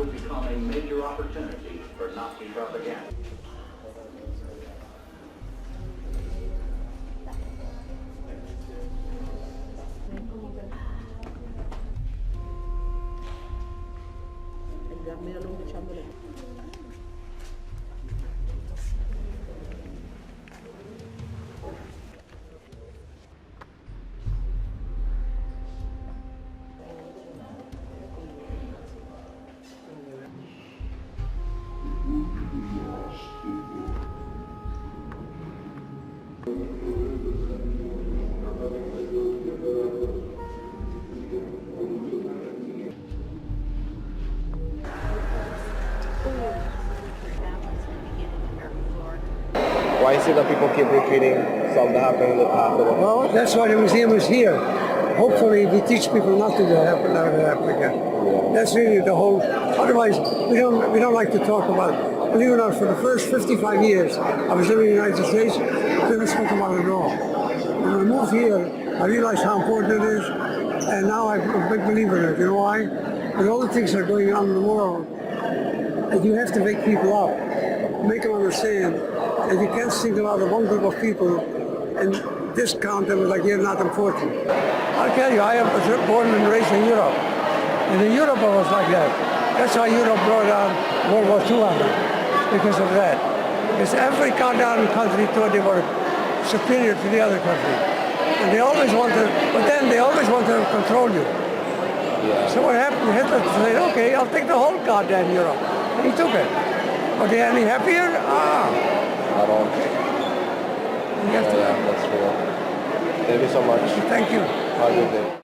would become a major opportunity for Nazi propaganda. Why is it that people keep repeating stuff that happened in the past? Well, that's why the museum is here. Hopefully we teach people not to happen again. Yeah. That's really the whole, otherwise we don't like to talk about it. Believe it or not, for the first 55 years I was living in the United States, I didn't talk about it at all. When I moved here, I realized how important it is, and now I'm a big believer in it. You know why? With all the things that are going on in the world, and you have to wake people up, make them understand that you can't single out one group of people and discount them like they're not important. I'll tell you, I was born and raised in Europe. And in Europe I was like that. That's how Europe brought on World War II on them, because of that. Because every country thought they were superior to the other country. And they always wanted, but then they always wanted to control you. Yeah. So what happened? Hitler said, okay, I'll take the whole goddamn Europe. And he took it. Are they any happier? Not all. You have to. Yeah, that's true. Thank you so much. Thank you. Have a good day.